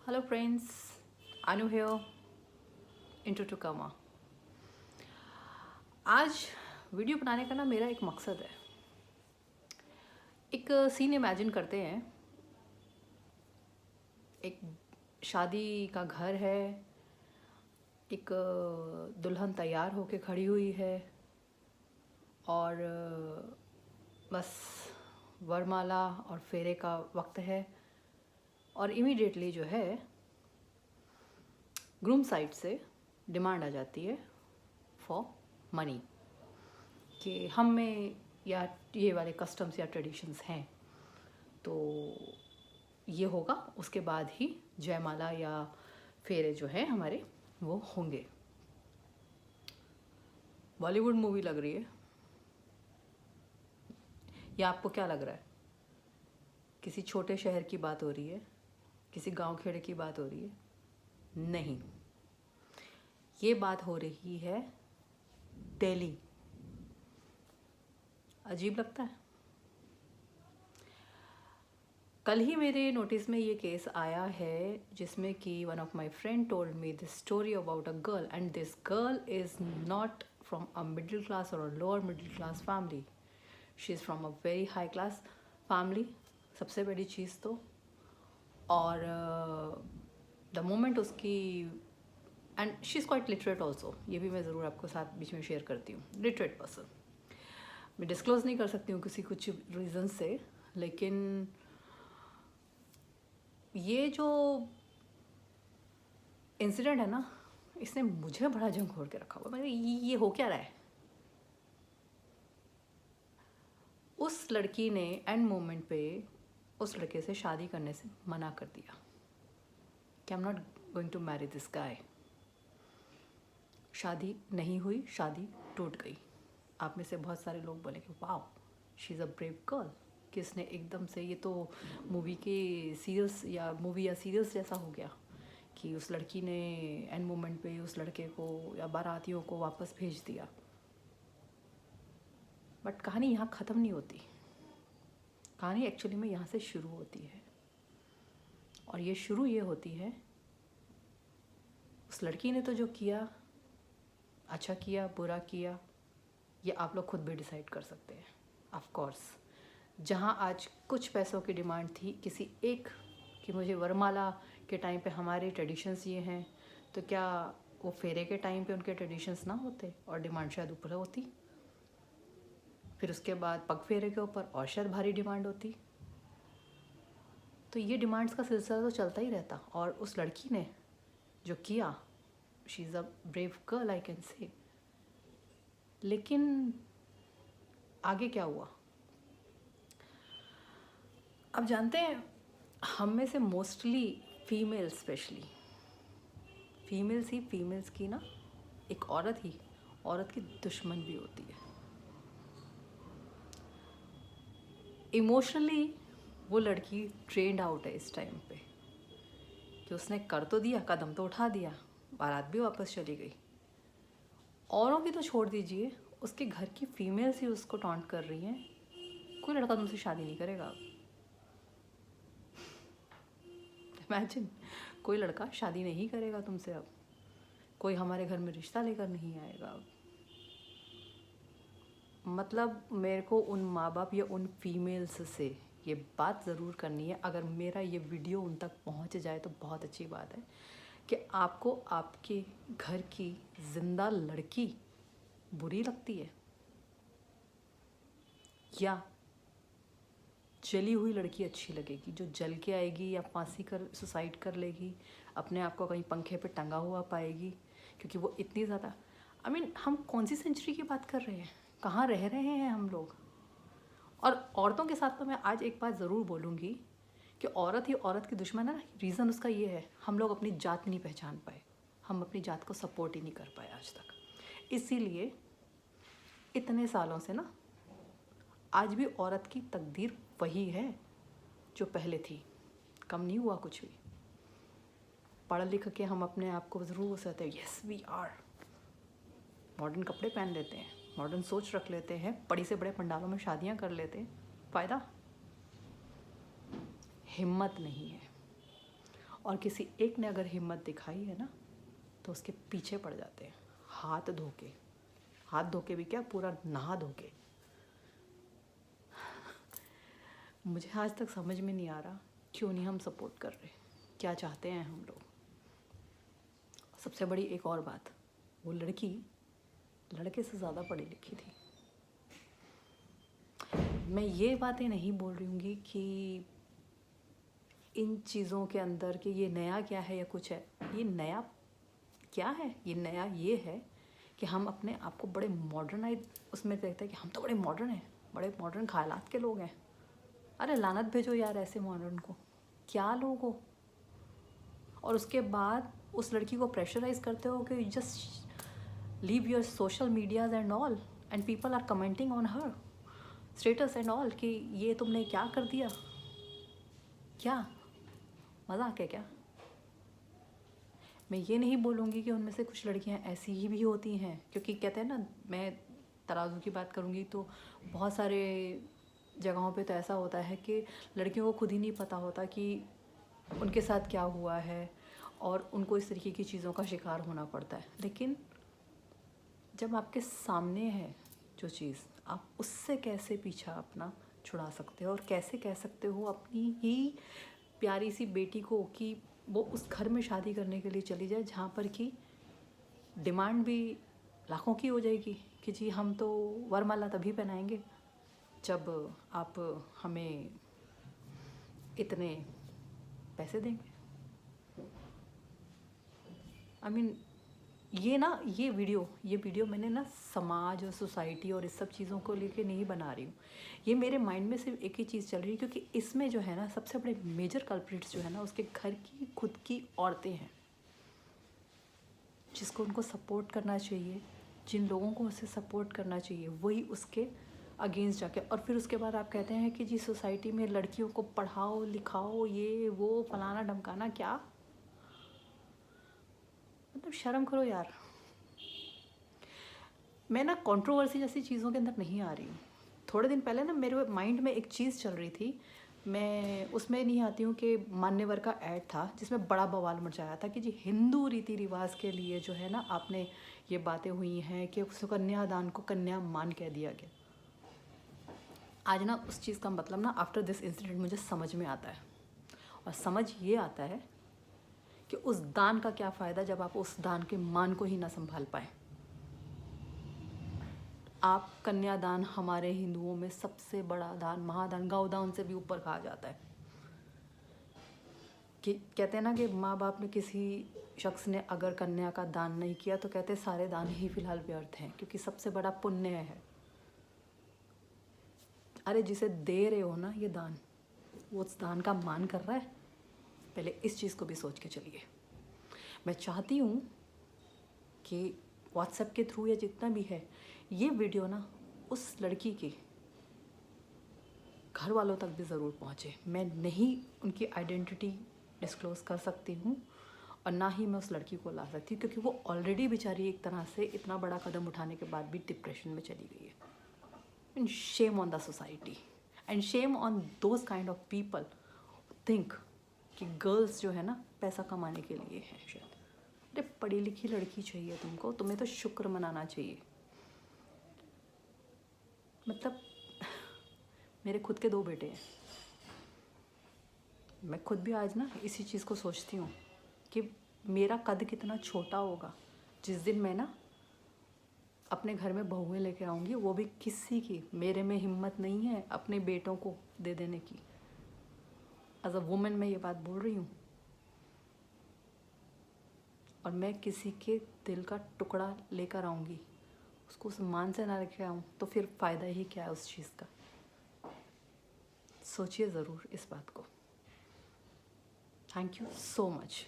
Hello friends, Anu here, into Tukama। आज video बनाने का ना मेरा एक मकसद है। एक सीन इमेजिन करते हैं। एक शादी का घर है, एक दुल्हन तैयार होके खड़ी हुई है और बस वरमाला और फेरे का वक्त है और इमीडिएटली जो है ग्रूम साइड से डिमांड आ जाती है फॉर मनी कि हम में या ये वाले कस्टम्स या ट्रेडिशंस हैं तो ये होगा, उसके बाद ही जयमाला या फेरे जो है हमारे वो होंगे। बॉलीवुड मूवी लग रही है या आपको क्या लग रहा है? किसी छोटे शहर की बात हो रही है, किसी गांव खेड़े की बात हो रही है? नहीं, ये बात हो रही है दिल्ली। अजीब लगता है। कल ही मेरे नोटिस में ये केस आया है जिसमें कि one of my friend told me this story about a girl and this girl is not from a middle class और a lower middle class family, she is from a very high class family. सबसे बड़ी चीज़ तो और the moment उसकी and she is quite literate also, ये भी मैं ज़रूर आपको साथ बीच में शेयर करती हूँ। लिटरेट पर्सन, मैं डिस्क्लोज़ नहीं कर सकती हूँ किसी कुछ रीज़न से, लेकिन ये जो इंसिडेंट है ना, इसने मुझे बड़ा झंझोड़ के रखा हुआ। मैं ये हो क्या रहा है? उस लड़की ने एंड मोमेंट पे उस लड़के से शादी करने से मना कर दिया कि I am not going to marry this guy. शादी नहीं हुई, शादी टूट गई। आप में से बहुत सारे लोग बोले कि wow she is a brave girl, किसने एकदम से, ये तो मूवी के सीरियल्स या मूवी या सीरियल्स जैसा हो गया कि उस लड़की ने एंड मोमेंट पे उस लड़के को या बारातियों को वापस भेज दिया। बट कहानी यहाँ ख़त्म नहीं होती। कहानी एक्चुअली में यहाँ से शुरू होती है और ये शुरू ये होती है, उस लड़की ने तो जो किया, अच्छा किया बुरा किया, ये आप लोग खुद भी डिसाइड कर सकते हैं। ऑफ कोर्स जहाँ आज कुछ पैसों की डिमांड थी किसी एक कि मुझे वरमाला के टाइम पे हमारे ट्रेडिशंस ये हैं, तो क्या वो फेरे के टाइम पे उनके ट्रेडिशंस ना होते और डिमांड शायद ऊपर होती? फिर उसके बाद पग फेरे के ऊपर और शायद भारी डिमांड होती। तो ये डिमांड्स का सिलसिला तो चलता ही रहता। और उस लड़की ने जो किया, she is a brave girl I can say. लेकिन आगे क्या हुआ? अब जानते हैं, हम में से मोस्टली फीमेल, स्पेशली फीमेल्स ही फीमेल्स की ना, एक औरत ही औरत की दुश्मन भी होती है। इमोशनली वो लड़की ट्रेंड आउट है इस टाइम पे कि उसने कर तो दिया, कदम तो उठा दिया, बारात भी वापस चली गई। औरों की तो छोड़ दीजिए, उसके घर की फीमेल्स ही उसको टॉन्ट कर रही हैं, कोई लड़का तुमसे शादी नहीं करेगा। इमेजिन, कोई लड़का शादी नहीं करेगा तुमसे, अब कोई हमारे घर में रिश्ता लेकर नहीं आएगा। अब मतलब मेरे को उन माँ बाप या उन फीमेल्स से ये बात ज़रूर करनी है, अगर मेरा ये वीडियो उन तक पहुँच जाए तो बहुत अच्छी बात है, कि आपको आपके घर की जिंदा लड़की बुरी लगती है या जली हुई लड़की अच्छी लगेगी, जो जल के आएगी या फांसी कर सुसाइड कर लेगी, अपने आप को कहीं पंखे पे टंगा हुआ पाएगी, क्योंकि वो इतनी ज़्यादा हम कौन सी सेंचुरी की बात कर रहे हैं, कहाँ रह रहे हैं हम लोग। और औरतों के साथ तो मैं आज एक बात ज़रूर बोलूँगी कि औरत ही औरत की दुश्मन है ना। रीज़न उसका ये है, हम लोग अपनी जात नहीं पहचान पाए, हम अपनी जात को सपोर्ट ही नहीं कर पाए आज तक। इसीलिए इतने सालों से ना आज भी औरत की तकदीर वही है जो पहले थी, कम नहीं हुआ कुछ भी। पढ़ लिख के हम अपने आप को ज़रूर कहते हैं यस वी आर, मॉडर्न कपड़े पहन लेते हैं, मॉडर्न सोच रख लेते हैं, बड़ी से बड़े पंडालों में शादियां कर लेते हैं, फ़ायदा? हिम्मत नहीं है। और किसी एक ने अगर हिम्मत दिखाई है ना तो उसके पीछे पड़ जाते हैं, हाथ धो के भी क्या, पूरा नहा धो के। मुझे आज तक समझ में नहीं आ रहा क्यों नहीं हम सपोर्ट कर रहे, क्या चाहते हैं हम लोग। सबसे बड़ी एक और बात, वो लड़की लड़के से ज़्यादा पढ़ी लिखी थी। मैं ये बातें नहीं बोल रही हूँगी कि इन चीज़ों के अंदर कि ये नया क्या है या कुछ है। ये नया क्या है, ये नया ये है कि हम अपने आप को बड़े मॉडर्नाइज उसमें देखते हैं कि हम तो बड़े मॉडर्न हैं, बड़े मॉडर्न ख्यालात के लोग हैं। अरे लानत भेजो यार ऐसे मॉडर्न को, क्या लोग हो। और उसके बाद उस लड़की को प्रेशराइज करते हो कि just leave your social medias and all and people are commenting on her status and all कि ये तुमने क्या कर दिया, क्या मजाक है क्या। मैं ये नहीं बोलूँगी कि उनमें से कुछ लड़कियां ऐसी ही भी होती हैं, क्योंकि कहते हैं ना, मैं तराजू की बात करूँगी तो बहुत सारे जगहों पे तो ऐसा होता है कि लड़कियों को खुद ही नहीं पता होता कि उनके साथ क्या हुआ है और उनको इस तरीके की चीज़ों का शिकार होना पड़ता है। लेकिन जब आपके सामने है जो चीज़, आप उससे कैसे पीछा अपना छुड़ा सकते हो और कैसे कह सकते हो अपनी ही प्यारी सी बेटी को कि वो उस घर में शादी करने के लिए चली जाए जहाँ पर कि डिमांड भी लाखों की हो जाएगी कि जी हम तो वरमाला तभी पहनाएंगे जब आप हमें इतने पैसे देंगे। आई मीन ये वीडियो मैंने ना समाज और सोसाइटी और इस सब चीज़ों को लेके नहीं बना रही हूँ। ये मेरे माइंड में सिर्फ एक ही चीज़ चल रही है, क्योंकि इसमें जो है ना सबसे बड़े मेजर कल्प्रिट्स जो है ना उसके घर की खुद की औरतें हैं, जिसको उनको सपोर्ट करना चाहिए, जिन लोगों को उसे सपोर्ट करना चाहिए वही उसके अगेंस्ट जाके। और फिर उसके बाद आप कहते हैं कि जी सोसाइटी में लड़कियों को पढ़ाओ लिखाओ, ये वो फलाना ढमकाना, क्या मतलब शर्म करो यार। मैं ना कंट्रोवर्सी जैसी चीज़ों के अंदर नहीं आ रही हूँ। थोड़े दिन पहले ना मेरे माइंड में एक चीज़ चल रही थी, मैं उसमें नहीं आती हूँ कि मान्यवर का ऐड था जिसमें बड़ा बवाल मचाया था कि जी हिंदू रीति रिवाज के लिए जो है ना आपने ये बातें हुई हैं कि कन्यादान को कन्या मान कह दिया गया। आज ना उस चीज़ का मतलब ना आफ्टर दिस इंसिडेंट मुझे समझ में आता है, और समझ ये आता है कि उस दान का क्या फ़ायदा जब आप उस दान के मान को ही ना संभाल पाए। आप कन्यादान हमारे हिंदुओं में सबसे बड़ा दान, महादान, गौदान से भी ऊपर कहा जाता है। कि कहते हैं ना कि माँ बाप ने किसी शख्स ने अगर कन्या का दान नहीं किया तो कहते सारे दान ही फिलहाल व्यर्थ हैं, क्योंकि सबसे बड़ा पुण्य है। अरे जिसे दे रहे हो ना ये दान, वो उस दान का मान कर रहा है, पहले इस चीज़ को भी सोच के चलिए। मैं चाहती हूँ कि व्हाट्सएप के थ्रू या जितना भी है ये वीडियो ना उस लड़की के घर वालों तक भी ज़रूर पहुँचे। मैं नहीं उनकी आइडेंटिटी डिस्क्लोज़ कर सकती हूँ और ना ही मैं उस लड़की को ला सकती हूँ, क्योंकि वो ऑलरेडी बेचारी एक तरह से इतना बड़ा कदम उठाने के बाद भी डिप्रेशन में चली गई है। And shame on the society and shame on those kind of people think कि गर्ल्स जो है ना पैसा कमाने के लिए है। शायद अरे पढ़ी लिखी लड़की चाहिए तुमको, तुम्हें तो शुक्र मनाना चाहिए। मतलब मेरे खुद के 2 बेटे हैं, मैं खुद भी आज ना इसी चीज़ को सोचती हूँ कि मेरा कद कितना छोटा होगा जिस दिन मैं ना अपने घर में बहुएं लेके आऊँगी, वो भी किसी की, मेरे में हिम्मत नहीं है अपने बेटों को दे देने की। एज अ वुमेन मैं ये बात बोल रही हूँ, और मैं किसी के दिल का टुकड़ा लेकर आऊँगी, उसको सम्मान से ना लेके आऊँ तो फिर फ़ायदा ही क्या है उस चीज़ का। सोचिए ज़रूर इस बात को। Thank you so much.